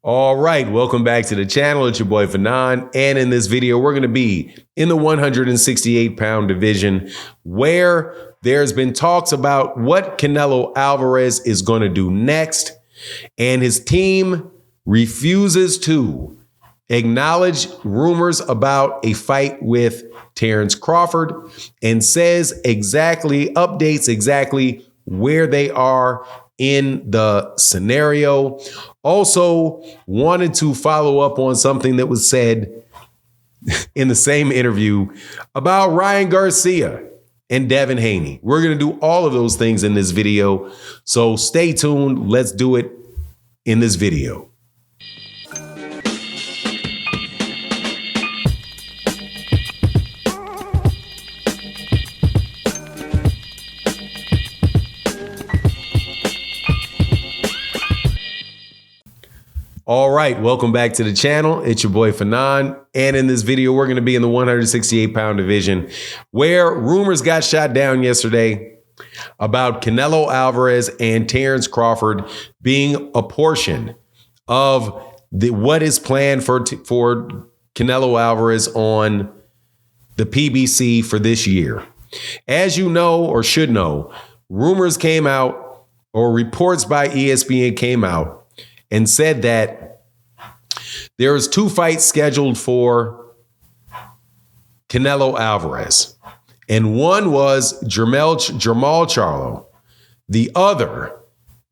All right, welcome back to the channel. It's your boy Fanon, and in this video, we're going to be in the 168-pound division, where there's been talks about what Canelo Alvarez is going to do next, and his team refuses to acknowledge rumors about a fight with Terrence Crawford and updates exactly where they are in the scenario. Also wanted to follow up on something that was said in the same interview about Ryan Garcia and Devin Haney. We're going to do all of those things in this video, so stay tuned. Let's do it in this video. All right, welcome back to the channel. It's your boy Fanon, and in this video, we're going to be in the 168-pound division, where rumors got shot down yesterday about Canelo Alvarez and Terrence Crawford being a portion of what is planned for Canelo Alvarez on the PBC for this year. As you know, or should know, rumors came out, or reports by ESPN came out, and said that there was 2 fights scheduled for Canelo Alvarez. And one was Jamal Charlo. The other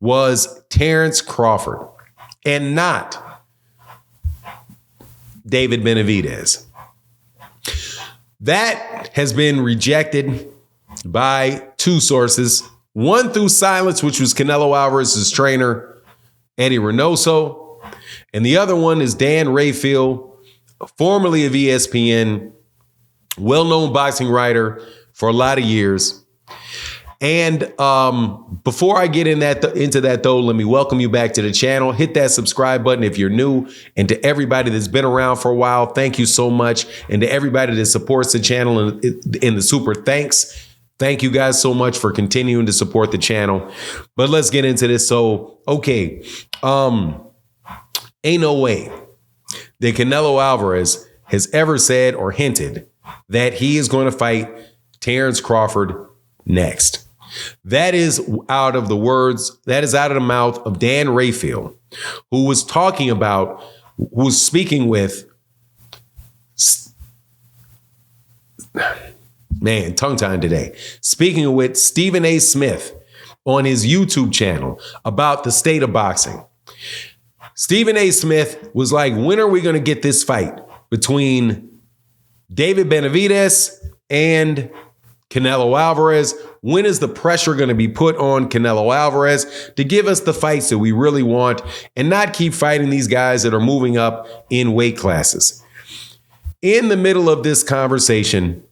was Terrence Crawford, and not David Benevidez. That has been rejected by 2 sources. One through silence, which was Canelo Alvarez's trainer, Eddie Reynoso, and the other one is Dan Rafael, formerly of ESPN, well-known boxing writer for a lot of years. And before I get into that, though, let me welcome you back to the channel. Hit that subscribe button if you're new. And to everybody that's been around for a while, thank you so much. And to everybody that supports the channel in the super thanks. Thank you guys so much for continuing to support the channel. But let's get into this. So, okay, ain't no way that Canelo Alvarez has ever said or hinted that he is going to fight Terrence Crawford next. That is out of the mouth of Dan Rafael, who was speaking with tongue-tied today. Speaking with Stephen A. Smith on his YouTube channel about the state of boxing. Stephen A. Smith was like, when are we going to get this fight between David Benevidez and Canelo Alvarez? When is the pressure going to be put on Canelo Alvarez to give us the fights that we really want and not keep fighting these guys that are moving up in weight classes? In the middle of this conversation,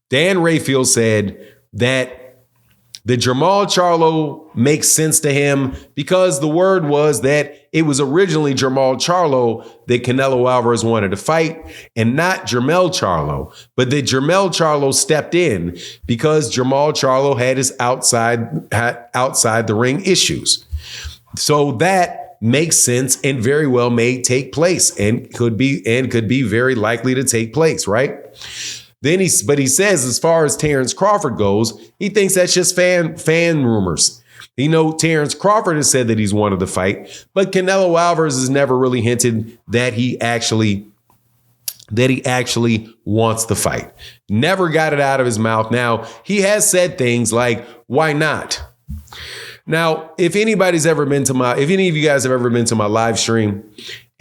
Dan Rafael said that the Jamal Charlo makes sense to him because the word was that it was originally Jamal Charlo that Canelo Alvarez wanted to fight, and not Jermell Charlo, but that Jermell Charlo stepped in because Jamal Charlo had his outside the ring issues. So that makes sense and very well may take place and could be very likely to take place, right? But he says, as far as Terrence Crawford goes, he thinks that's just fan rumors. Terrence Crawford has said that he's wanted to fight, but Canelo Alvarez has never really hinted that he actually wants to fight. Never got it out of his mouth. Now, he has said things like, why not? Now, if any of you guys have ever been to my live stream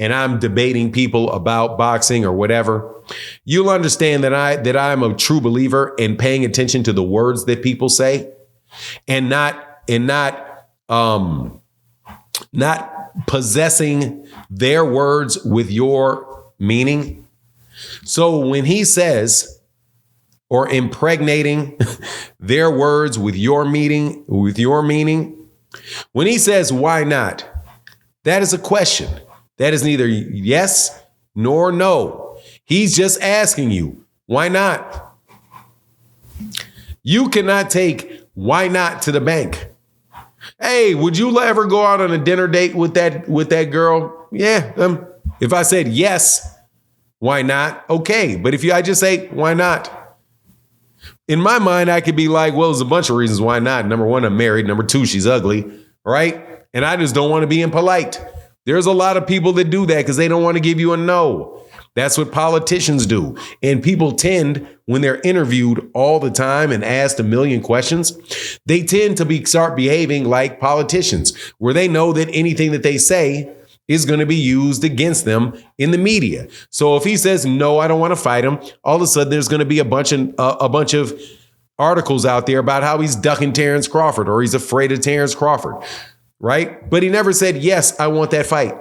and I'm debating people about boxing or whatever, you'll understand that I'm a true believer in paying attention to the words that people say and not possessing their words with your meaning. So when he says, or impregnating their words with your meaning, when he says, why not? That is a question. That is neither yes nor no. He's just asking you, why not? You cannot take why not to the bank. Hey, would you ever go out on a dinner date with that girl? Yeah. If I said yes, why not? Okay. But if I just say, why not? In my mind, I could be like, well, there's a bunch of reasons why not. Number one, I'm married. Number two, she's ugly. Right? And I just don't want to be impolite. There's a lot of people that do that because they don't want to give you a no. That's what politicians do. And people tend, when they're interviewed all the time and asked a million questions, they tend to start behaving like politicians, where they know that anything that they say is going to be used against them in the media. So if he says, no, I don't want to fight him, all of a sudden there's going to be a bunch of articles out there about how he's ducking Terrence Crawford or he's afraid of Terrence Crawford, right? But he never said, yes, I want that fight.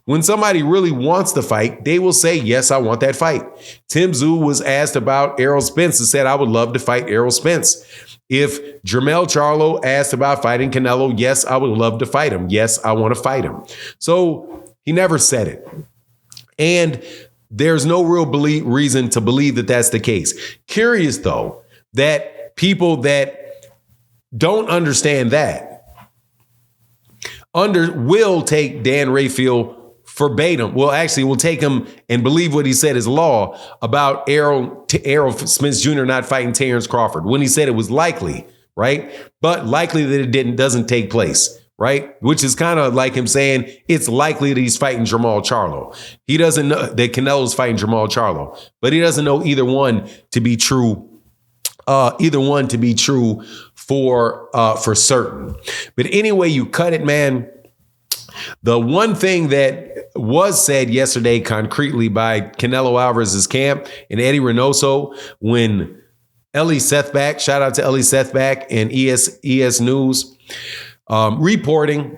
When somebody really wants to fight, they will say, yes, I want that fight. Tim Tszyu was asked about Errol Spence and said, I would love to fight Errol Spence. If Jermell Charlo asked about fighting Canelo, yes, I would love to fight him. Yes, I want to fight him. So he never said it. And there's no real reason to believe that that's the case. Curious, though, that people that don't understand that will take Dan Rafael verbatim. Well, actually, we'll take him and believe what he said is law about Errol Spence Jr. not fighting Terrence Crawford when he said it was likely, right? But likely that it doesn't take place, right? Which is kind of like him saying it's likely that he's fighting Jermall Charlo. He doesn't know that Canelo's fighting Jermall Charlo, but he doesn't know either one to be true. For certain. But anyway, you cut it, man. The one thing that was said yesterday concretely by Canelo Alvarez's camp and Eddie Reynoso when Ellie Sethback, shout out to Ellie Sethback and ES News reporting,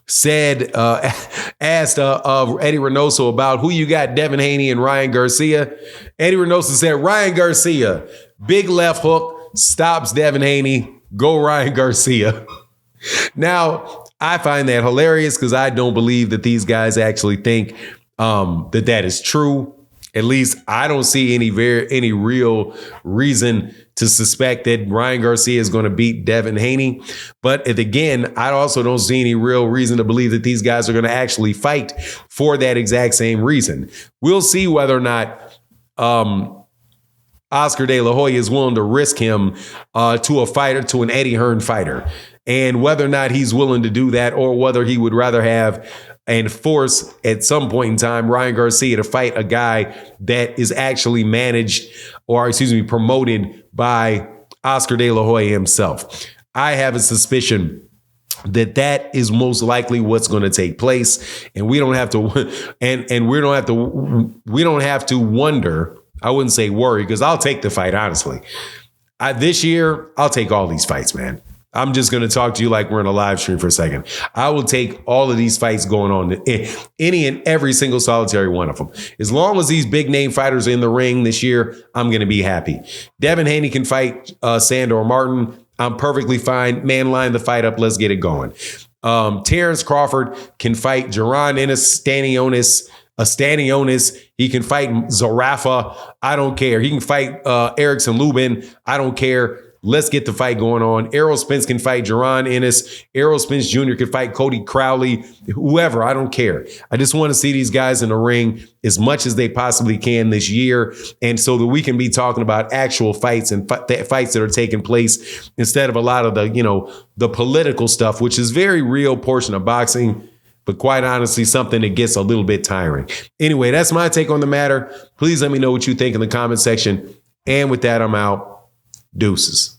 said, asked Eddie Reynoso about who you got, Devin Haney and Ryan Garcia. Eddie Reynoso said, Ryan Garcia, big left hook, stops Devin Haney, go Ryan Garcia. Now, I find that hilarious because I don't believe that these guys actually think that is true. At least I don't see any real reason to suspect that Ryan Garcia is going to beat Devin Haney. But again, I also don't see any real reason to believe that these guys are going to actually fight for that exact same reason. We'll see whether or not Oscar De La Hoya is willing to risk him to an Eddie Hearn fighter, and whether or not he's willing to do that, or whether he would rather have and force at some point in time Ryan Garcia to fight a guy that is actually promoted by Oscar De La Hoya himself. I have a suspicion that is most likely what's going to take place, and we don't have to wonder. I wouldn't say worry, because I'll take the fight, honestly. This year, I'll take all these fights, man. I'm just going to talk to you like we're in a live stream for a second. I will take all of these fights going on, any and every single solitary one of them. As long as these big name fighters are in the ring this year, I'm going to be happy. Devin Haney can fight Sandor Martin. I'm perfectly fine. Man, line the fight up. Let's get it going. Terrence Crawford can fight Jaron Ennis, Stanionis. He can fight Zarafa. I don't care. He can fight Erickson Lubin. I don't care. Let's get the fight going on. Errol Spence can fight Jaron Ennis. Errol Spence Jr. can fight Cody Crowley. Whoever. I don't care. I just want to see these guys in the ring as much as they possibly can this year, and so that we can be talking about actual fights and fights that are taking place instead of a lot of the political stuff, which is very real portion of boxing, but quite honestly, something that gets a little bit tiring. Anyway, that's my take on the matter. Please let me know what you think in the comment section. And with that, I'm out. Deuces.